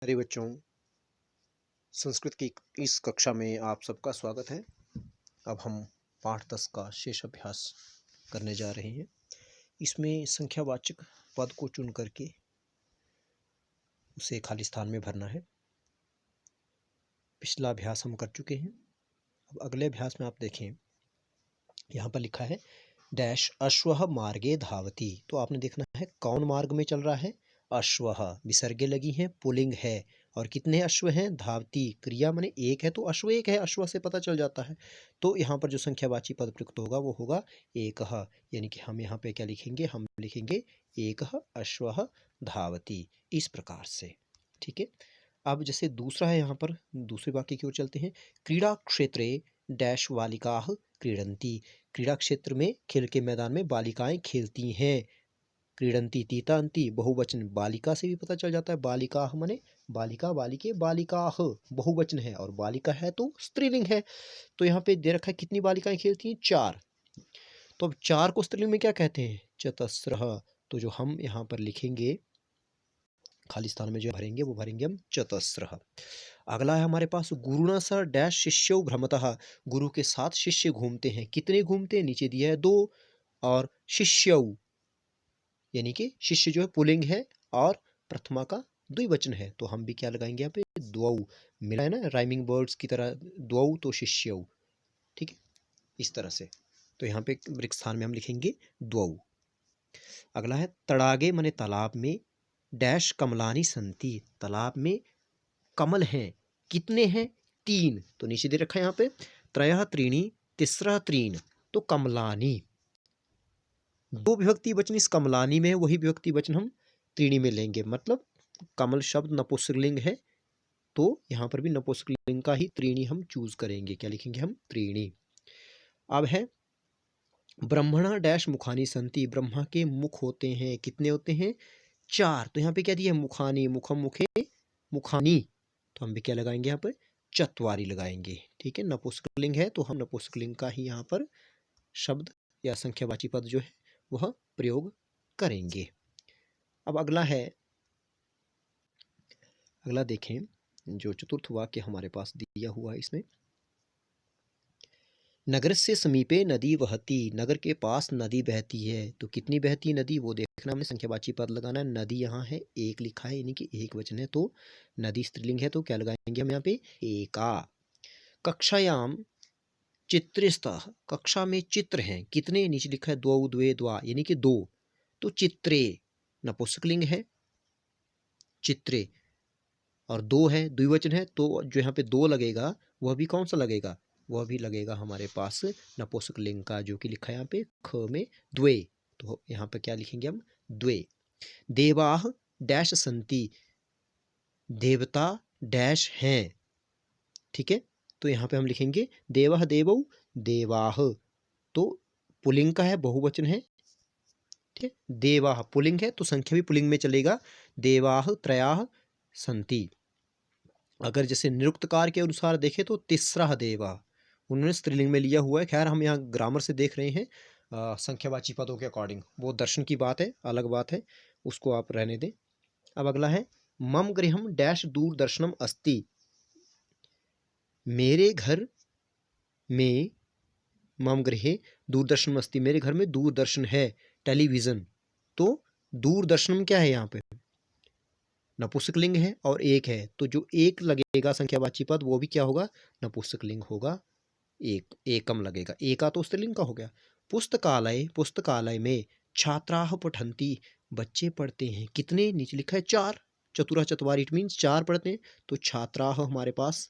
प्रिय बच्चों, संस्कृत की इस कक्षा में आप सबका स्वागत है। अब हम पाठ 10 का शेष अभ्यास करने जा रहे हैं। इसमें संख्यावाचक पद को चुन करके उसे खाली स्थान में भरना है। पिछला अभ्यास हम कर चुके हैं। अब अगले अभ्यास में आप देखें, यहाँ पर लिखा है डैश अश्वः मार्गे धावति। तो आपने देखना है कौन मार्ग में चल रहा है। अश्वः विसर्गे लगी हैं, पुल्लिंग है और कितने अश्व हैं। धावती क्रिया माने एक है तो अश्व एक है, अश्व से पता चल जाता है। तो यहाँ पर जो संख्यावाची पद प्रयुक्त होगा वो होगा एकः, यानी कि हम यहाँ पे क्या लिखेंगे, हम लिखेंगे एकः अश्वः धावति, इस प्रकार से। ठीक है। अब जैसे दूसरा है, यहाँ पर दूसरे वाक्य की ओर चलते हैं। क्रीड़ा क्षेत्रे डैश बालिकाः क्रीडन्ति। क्रीड़ा क्षेत्र में, खेल के मैदान में बालिकाएं खेलती हैं। क्रीडन्ति तीतान्ति बहुवचन, बालिका से भी पता चल जाता है। बालिकाः माने बालिका, बालिके, बालिकाः बहुवचन है और बालिका है तो स्त्रीलिंग है। तो यहाँ पे दे रखा है कितनी बालिकाएं खेलती हैं, 4। तो अब 4 को स्त्रीलिंग में क्या कहते हैं, चतस्रः। तो जो हम यहाँ पर लिखेंगे खाली स्थान में जो भरेंगे वो भरेंगे हम चतस्रः। अगला है हमारे पास गुरुणा सह डैश शिष्यौ भ्रमतः। गुरु के साथ शिष्य घूमते हैं। कितने घूमते हैं, नीचे दिया है 2। और शिष्यौ यानी कि शिष्य जो है पुल्लिंग है और प्रथमा का द्विवचन है, तो हम भी क्या लगाएंगे यहाँ पे, द्वौ। मिला है ना राइमिंग वर्ड्स की तरह, द्वौ तो शिष्यौ। ठीक है, इस तरह से। तो यहाँ पे रिक्त स्थान में हम लिखेंगे द्वौ। अगला है तड़ागे माने तालाब में डैश कमलानी संति। तालाब में कमल हैं। कितने हैं, 3। तो नीचे दे रखा है यहाँ पे त्रयः त्रीणि तिस्रः त्रीन्। तो कमलानी, 2 विभक्ति वचन इस कमलानी में है, वही विभक्ति वचन हम त्रीणी में लेंगे। मतलब कमल शब्द नपुंसकलिंग है तो यहाँ पर भी नपुंसकलिंग का ही त्रीणी हम चूज करेंगे। क्या लिखेंगे हम, त्रीणी। अब है ब्रह्मणा डैश मुखानी संति। ब्रह्मा के मुख होते हैं। कितने होते हैं, 4। तो यहाँ पे क्या दिया है, मुखानी, मुखम मुखे मुखानी। तो हम भी क्या लगाएंगे यहाँ पर, चत्वारी लगाएंगे। ठीक है, नपुंसकलिंग है तो हम नपुंसकलिंग का ही यहाँ पर शब्द या संख्यावाची पद जो है वह प्रयोग करेंगे। अब अगला देखें, जो चतुर्थ वाक्य हमारे पास दिया हुआ है इसमें, नगर से समीपे नदी बहती। नगर के पास नदी बहती है। तो कितनी बहती नदी वो देखना, हमने संख्यावाची पद लगाना है। नदी यहाँ है, एक लिखा है यानी कि एक वचन है, तो नदी स्त्रीलिंग है तो क्या लगाएंगे हम यहाँ पे, एका। कक्षायाम चित्रिस्तः। कक्षा में चित्र हैं। कितने, नीचे लिखा है द्वौ द्वे द्वा यानी कि 2। तो चित्रे नपुंसकलिंग है, चित्रे और 2 है, द्विवचन है, तो जो यहाँ पे 2 लगेगा वह भी कौन सा लगेगा, वह भी लगेगा हमारे पास नपुंसकलिंग का, जो कि लिखा है यहाँ पे ख में द्वे। तो यहाँ पे क्या लिखेंगे हम, द्वे। देवाः डैश संति। देवता डैश हैं। ठीक है, तो यहाँ पे हम लिखेंगे देवः देवौ देवाः। तो पुल्लिंग का है, बहुवचन है। ठीक है, देवाः पुल्लिंग है तो संख्या भी पुल्लिंग में चलेगा। देवाः त्रयाः संति। अगर जैसे निरुक्तकार के अनुसार देखें तो तिस्रः देवा, उन्होंने स्त्रीलिंग में लिया हुआ है। खैर हम यहाँ ग्रामर से देख रहे हैं संख्यावाची पदों के अकॉर्डिंग, वो दर्शन की बात है, अलग बात है, उसको आप रहने दें। अब अगला है मम गृहम डैश दूरदर्शनम अस्ति। मेरे घर में, मम गृहे दूरदर्शन अस्ति, मेरे घर में दूरदर्शन है, टेलीविजन। तो दूरदर्शनम क्या है, यहाँ पे नपुंसकलिंग है और एक है, तो जो एक लगेगा संख्यावाची पद वो भी क्या होगा, नपुंसकलिंग होगा। एक, एकम लगेगा। एका तो स्त्रीलिंग का हो गया। पुस्तकालय, पुस्तकालय में छात्राः पठन्ति। बच्चे पढ़ते हैं। कितने, नीचे लिखा है 4। चतुरा चत्वारि, इट मीन्स 4 पढ़ते हैं। तो छात्राः हमारे पास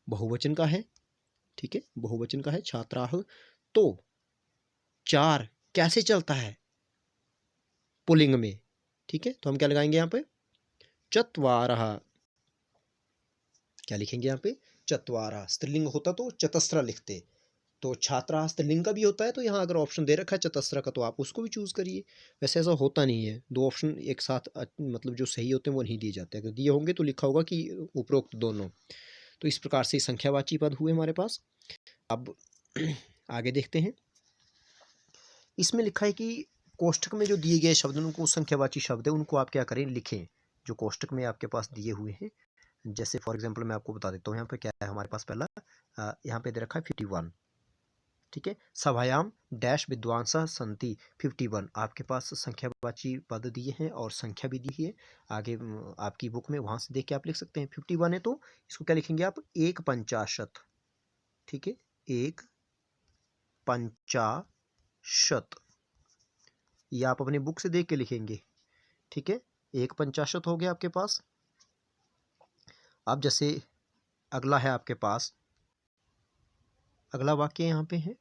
बहुवचन का है। ठीक है, बहुवचन का है छात्राः। तो 4 कैसे चलता है, पुल्लिंग में। ठीक है, तो हम क्या लगाएंगे यहाँ पे, चत्वारः। क्या लिखेंगे यहाँ पे, चत्वारः। स्त्रीलिंग होता तो चतस्र लिखते। तो छात्रा स्त्रीलिंग का भी होता है, तो यहाँ अगर ऑप्शन दे रखा है चतस्र का तो आप उसको भी चूज करिए। वैसे ऐसा होता नहीं है, 2 ऑप्शन एक साथ मतलब जो सही होते हैं वो नहीं दिए जाते। अगर दिए होंगे तो लिखा होगा कि उपरोक्त दोनों। तो इस प्रकार से संख्यावाची पद हुए हमारे पास। अब आगे देखते हैं। इसमें लिखा है कि कोष्ठक में जो दिए गए शब्द, उनको संख्यावाची शब्द है, उनको आप क्या करें, लिखें। जो कोष्टक में आपके पास दिए हुए हैं। जैसे फॉर एग्जांपल मैं आपको बता देता हूँ, यहाँ पे क्या है हमारे पास पहला, यहाँ पे दे रखा है 51, ठीक है। सभायाम डैश विद्वांसः सन्ति 51, आपके पास संख्यावाची पद दिए हैं और संख्या भी दी है आगे आपकी बुक में, वहाँ से देख के आप लिख सकते हैं। 51 है तो इसको क्या लिखेंगे आप, 1/50, ठीक है, 1/50, ये आप अपनी बुक से देख के लिखेंगे, ठीक है। 1/50 हो गया आपके पास। अब जैसे अगला है आपके पास, अगला वाक्य यहाँ पे है,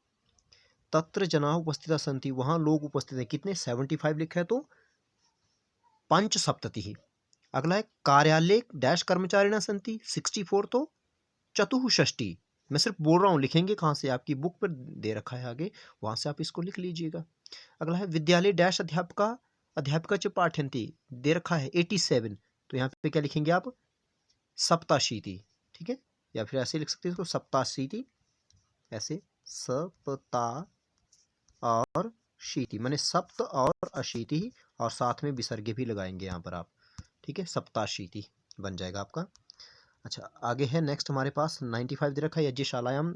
तत्र जना उपस्थिता सन्ति, वहाँ लोग उपस्थित हैं, कितने, 75 लिखा है तो 5/सप्ततिः। अगला है कार्यालय डैश कर्मचारिणः सन्ति 64 तो 64। मैं सिर्फ बोल रहा हूँ, लिखेंगे कहाँ से, आपकी बुक पर दे रखा है आगे, वहाँ से आप इसको लिख लीजिएगा। अगला है विद्यालय डैश अध्यापिका च पाठयन्ति, दे रखा है 87, तो यहाँ पे क्या लिखेंगे आप, 87, ठीक है, या फिर ऐसे लिख सकते हैं इसको 87, ऐसे सप्ता और शीति, माने सप्त और अशीति, और साथ में विसर्ग भी लगाएंगे यहाँ पर आप, ठीक है, सप्ताशीति बन जाएगा आपका। अच्छा आगे है नेक्स्ट हमारे पास 95 दे रखा है, यज्ञशालायाम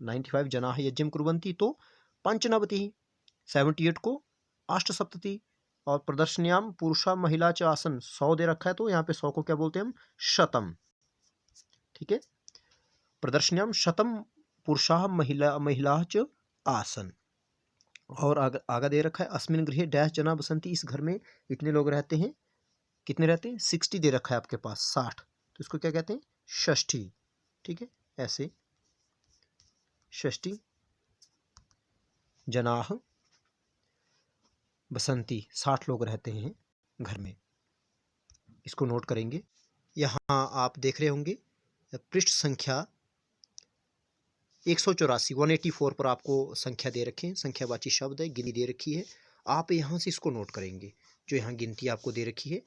95 जनाः यज्ञं कुर्वन्ति तो 95, 78 को 8/सप्तति, और प्रदर्शन्याम पुरुषा महिला च आसन 100 दे रखा है, तो यहाँ पे 100 को क्या बोलते हैं हम, शतम, ठीक है। प्रदर्शन्याम शतम पुरुषाः महिला च आसन, और आगे दे रखा है अस्मिन गृहे डैश जना बसंती, इस घर में इतने लोग रहते हैं, कितने रहते हैं, 60 दे रखा है आपके पास, 60, तो इसको क्या कहते हैं, षष्ठी, ठीक है, ऐसे षष्ठी जनाः बसंती, 60 लोग रहते हैं घर में, इसको नोट करेंगे। यहाँ आप देख रहे होंगे पृष्ठ संख्या 184 184 पर आपको संख्या दे रखे हैं, संख्यावाची शब्द है, गिनती दे रखी है, आप यहाँ से इसको नोट करेंगे, जो यहाँ गिनती आपको दे रखी है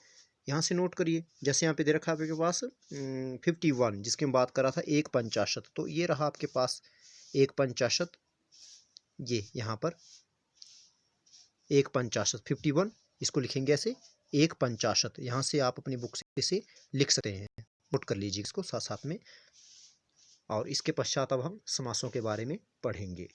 यहाँ से नोट करिए। जैसे यहाँ पे दे रखा है आपके पास 51, जिसकी मैं बात कर रहा था 1/50, तो ये रहा आपके पास 1/50, ये यहाँ पर 1/50 51, इसको लिखेंगे ऐसे 1/50, यहाँ से आप अपनी बुक से लिख सकते हैं, नोट कर लीजिए इसको साथ साथ में। और इसके पश्चात अब हम समासों के बारे में पढ़ेंगे।